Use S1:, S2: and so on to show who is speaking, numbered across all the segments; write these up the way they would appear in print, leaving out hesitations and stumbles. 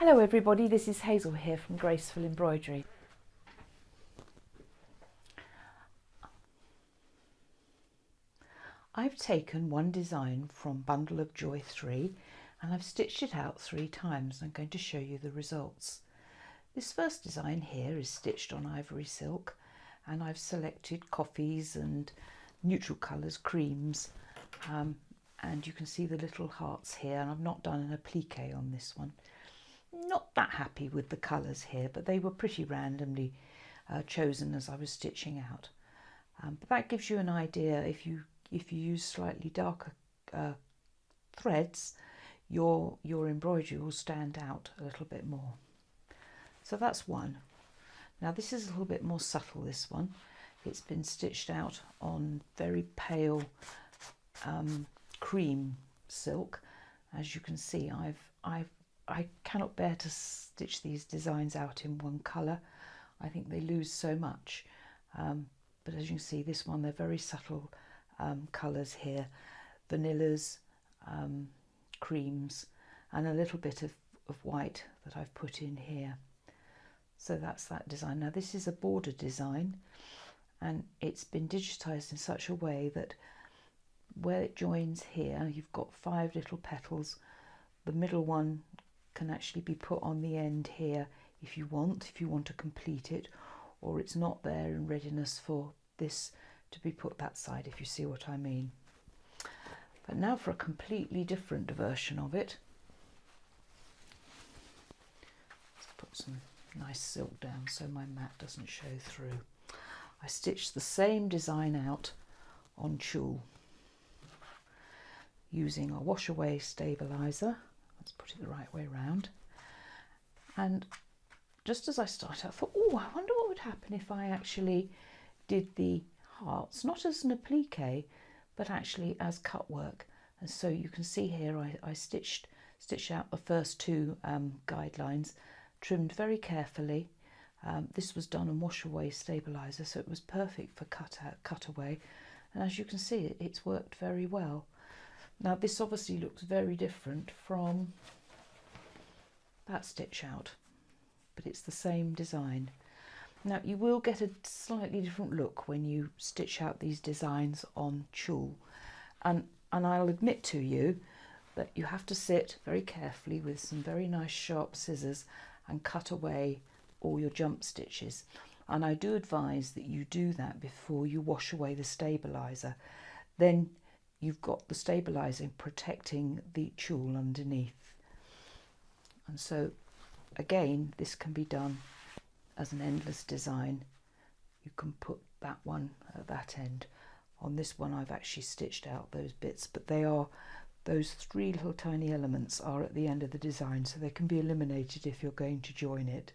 S1: Hello everybody, this is Hazel here from Graceful Embroidery. I've taken one design from Bundle of Joy 3 and I've stitched it out 3 times. I'm going to show you the results. This first design here is stitched on ivory silk and I've selected coffees and neutral colours, creams, and you can see the little hearts here, and I've not done an applique on this one. Not that happy with the colours here, but they were pretty randomly chosen as I was stitching out. But that gives you an idea. If you use slightly darker threads, your embroidery will stand out a little bit more. So that's one. Now this is a little bit more subtle, this one. It's been stitched out on very pale cream silk. As you can see, I cannot bear to stitch these designs out in one colour. I think they lose so much. But as you can see, this one, they're very subtle colours here. Vanillas, creams, and a little bit of white that I've put in here. So that's that design. Now this is a border design, and it's been digitised in such a way that where it joins here, you've got 5 little petals. The middle one can actually be put on the end here if you want to complete it, or it's not there in readiness for this to be put that side, if you see what I mean. But now for a completely different version of it. Let's put some nice silk down so my mat doesn't show through. I stitched the same design out on tulle using a wash away stabilizer. Let's put it the right way around. And just as I started, I thought, oh, I wonder what would happen if I actually did the hearts, not as an applique, but actually as cut work. And so you can see here, I stitched out the first 2 guidelines, trimmed very carefully. This was done on wash away stabilizer, so it was perfect for cut away. And as you can see, it's worked very well. Now this obviously looks very different from that stitch out, but it's the same design. Now you will get a slightly different look when you stitch out these designs on tulle, and I'll admit to you that you have to sit very carefully with some very nice sharp scissors and cut away all your jump stitches, and I do advise that you do that before you wash away the stabilizer. Then you've got the stabilizing protecting the tulle underneath. And so again, this can be done as an endless design. You can put that one at that end. On this one I've actually stitched out those bits, but those 3 little tiny elements are at the end of the design, so they can be eliminated if you're going to join it.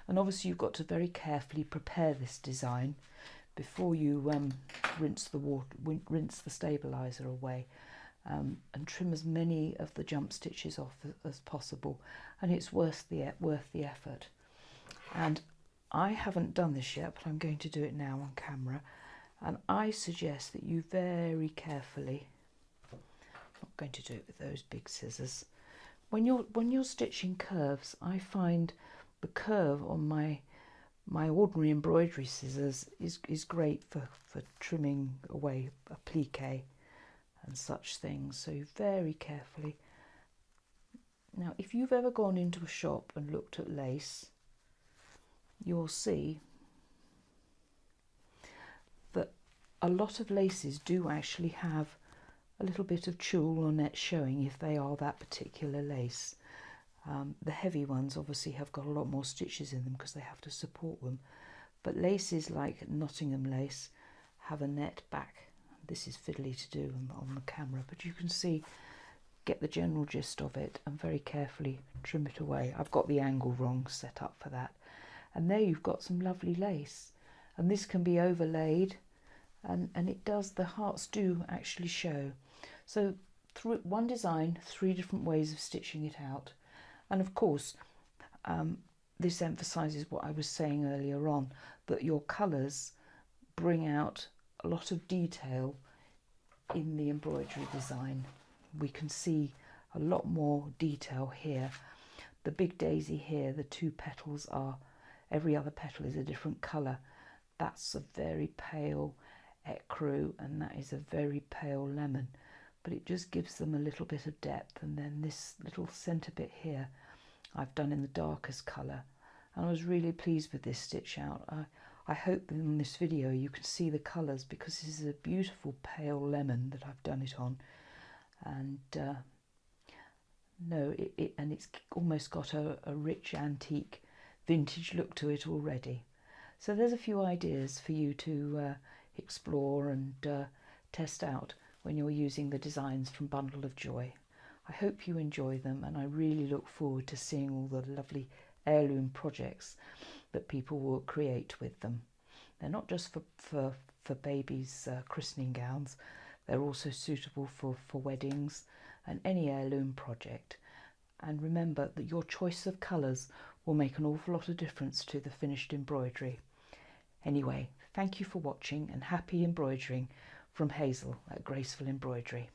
S1: And obviously you've got to very carefully prepare this design before you rinse the stabilizer away, and trim as many of the jump stitches off as possible, and it's worth the effort. And I haven't done this yet, but I'm going to do it now on camera, and I suggest that you very carefully, I'm not going to do it with those big scissors, when you're stitching curves, I find the curve on my ordinary embroidery scissors is great for trimming away applique and such things. So very carefully. Now if you've ever gone into a shop and looked at lace, you'll see that a lot of laces do actually have a little bit of tulle or net showing if they are that particular lace. The heavy ones obviously have got a lot more stitches in them because they have to support them, but laces like Nottingham lace have a net back. This is fiddly to do on the camera, but you can see, get the general gist of it, and very carefully trim it away. I've got the angle wrong set up for that, and there you've got some lovely lace, and this can be overlaid, and it does, the hearts do actually show. So through one design, 3 different ways of stitching it out. And of course, this emphasises what I was saying earlier on, that your colours bring out a lot of detail in the embroidery design. We can see a lot more detail here. the big daisy here, the 2 petals are, every other petal is a different colour. That's a very pale ecru and that is a very pale lemon, but it just gives them a little bit of depth. And then this little centre bit here I've done in the darkest colour, and I was really pleased with this stitch out. I hope in this video you can see the colours, because this is a beautiful pale lemon that I've done it on, and and it's almost got a rich antique vintage look to it already. So there's a few ideas for you to explore and test out when you're using the designs from Bundle of Joy. I hope you enjoy them, and I really look forward to seeing all the lovely heirloom projects that people will create with them. They're not just for babies' christening gowns, they're also suitable for weddings and any heirloom project. And remember that your choice of colours will make an awful lot of difference to the finished embroidery. Anyway, thank you for watching, and happy embroidering from Hazel at Graceful Embroidery.